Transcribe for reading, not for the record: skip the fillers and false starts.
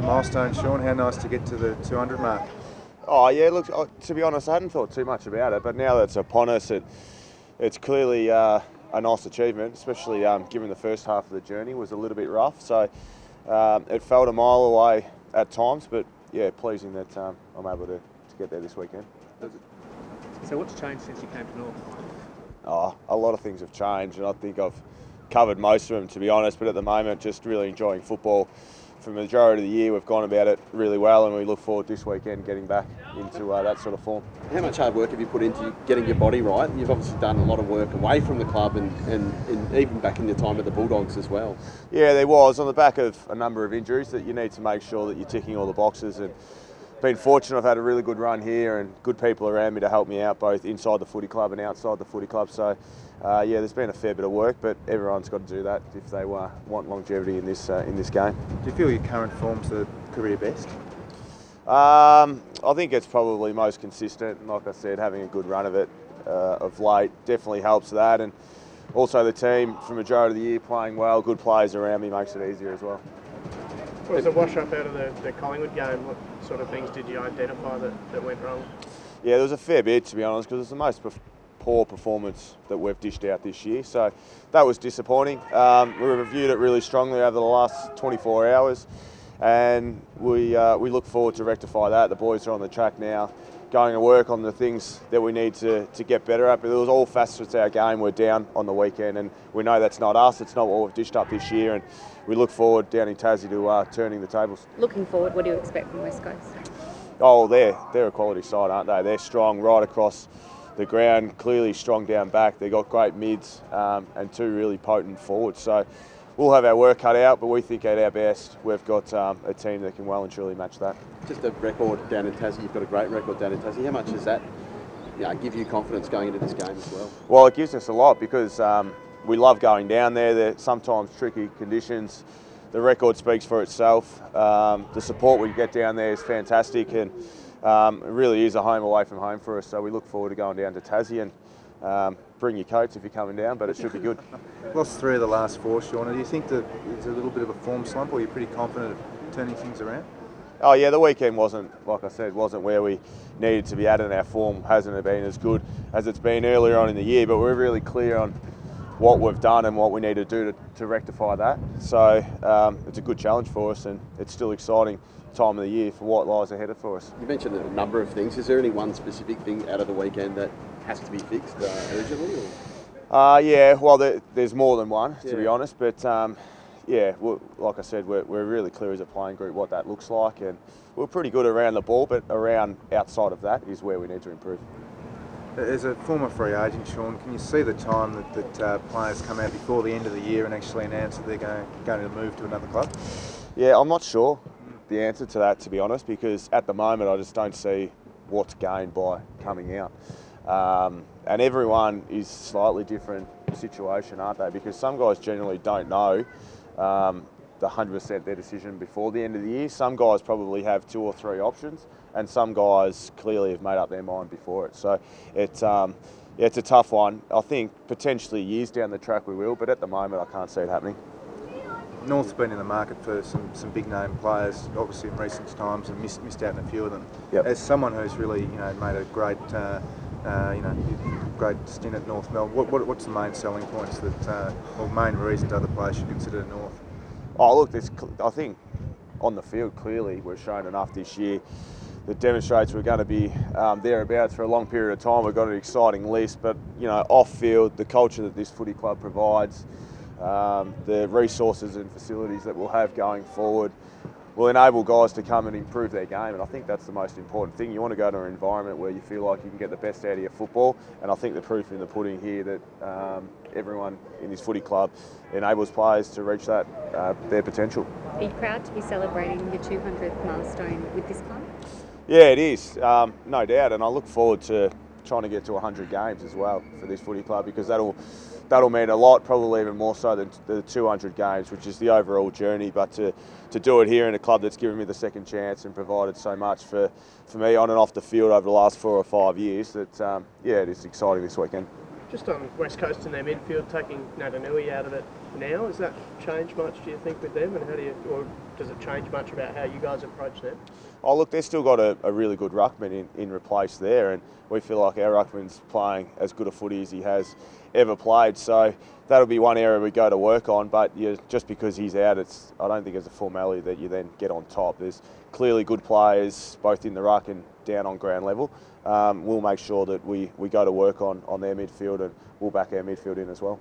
milestone, Shaun. How nice to get to the 200 mark. Oh yeah, look, to be honest, I hadn't thought too much about it, but now that it's upon us, it's clearly a nice achievement, especially given the first half of the journey was a little bit rough. So it felt a mile away at times, but yeah, pleasing that I'm able to get there this weekend. So what's changed since you came to North? Oh, a lot of things have changed, and I think I've covered most of them, to be honest, but at the moment just really enjoying football. For the majority of the year we've gone about it really well, and we look forward this weekend getting back into that sort of form. How much hard work have you put into getting your body right? You've obviously done a lot of work away from the club and even back in your time at the Bulldogs as well. Yeah, there was, on the back of a number of injuries, that you need to make sure that you're ticking all the boxes, and been fortunate. I've had a really good run here and good people around me to help me out both inside the footy club and outside the footy club. So yeah, there's been a fair bit of work, but everyone's got to do that if they want longevity in this game. Do you feel your current form's the career best? I think it's probably most consistent, and like I said, having a good run of it of late definitely helps that, and also the team for the majority of the year playing well, good players around me makes it easier as well. What was the wash-up out of the Collingwood game? What sort of things did you identify that went wrong? Yeah, there was a fair bit, to be honest, because it's the most poor performance that we've dished out this year. So that was disappointing. We reviewed it really strongly over the last 24 hours, and we look forward to rectify that. The boys are on the track now, going to work on the things that we need to get better at. But there was all facets of our game were down on the weekend, and we know that's not us. It's not what we've dished up this year, and we look forward down in Tassie to turning the tables. Looking forward, what do you expect from West Coast? Oh, they're a quality side, aren't they? They're strong right across the ground, clearly strong down back. They've got great mids and two really potent forwards. So we'll have our work cut out, but we think at our best we've got a team that can well and truly match that. Just a record down in Tassie. You've got a great record down in Tassie. How much does that give you confidence going into this game as well? Well, it gives us a lot because we love going down there. They're sometimes tricky conditions. The record speaks for itself. The support we get down there is fantastic, and it really is a home away from home for us. So we look forward to going down to Tassie, and bring your coats if you're coming down, but it should be good. Lost 3 of the last 4, Shaun. Do you think that it's a little bit of a form slump, or you're pretty confident of turning things around? Oh yeah, the weekend wasn't, like I said, wasn't where we needed to be at, and our form hasn't been as good as it's been earlier on in the year, but we're really clear on what we've done and what we need to do to rectify that. So it's a good challenge for us, and it's still exciting time of the year for what lies ahead for us. You mentioned a number of things. Is there any one specific thing out of the weekend that has to be fixed urgently? Yeah, well, there's more than one, to be honest, but yeah, like I said, we're really clear as a playing group what that looks like, and we're pretty good around the ball, but around outside of that is where we need to improve. As a former free agent, Shaun, can you see the time that players come out before the end of the year and actually announce that they're going to move to another club? Yeah, I'm not sure the answer to that, to be honest, because at the moment I just don't see what's gained by coming out. And everyone is slightly different situation, aren't they? Because some guys generally don't know the 100% their decision before the end of the year. Some guys probably have 2 or 3 options, and some guys clearly have made up their mind before it. So it's a tough one. I think potentially years down the track we will, but at the moment I can't see it happening. North's been in the market for some big name players, obviously in recent times, and missed out on a few of them. Yep. As someone who's really made a great great stint at North Melbourne, what's the main selling points or main reasons other players should consider North? Oh look, I think on the field clearly we've shown enough this year that demonstrates we're going to be thereabouts for a long period of time. We've got an exciting list, but off field, the culture that this footy club provides, the resources and facilities that we'll have going forward will enable guys to come and improve their game, and I think that's the most important thing. You want to go to an environment where you feel like you can get the best out of your football, and I think the proof in the pudding here that everyone in this footy club enables players to reach that their potential. Are you proud to be celebrating your 200th milestone with this club? Yeah, it is, no doubt, and I look forward to trying to get to 100 games as well for this footy club, because that'll mean a lot, probably even more so than the 200 games, which is the overall journey. But to do it here in a club that's given me the second chance and provided so much for me on and off the field over the last 4 or 5 years, that yeah, it is exciting this weekend. Just on West Coast and their midfield, taking Natanui out of it now, has that changed much, do you think, with them? And or does it change much about how you guys approach them? Oh look, they've still got a really good ruckman in replace there, and we feel like our ruckman's playing as good a footy as he has ever played. So that'll be one area we go to work on. But just because he's out, I don't think it's a formality that you then get on top. There's clearly good players both in the ruck and down on ground level. We'll make sure that we go to work on their midfield, and we'll back our midfield in as well.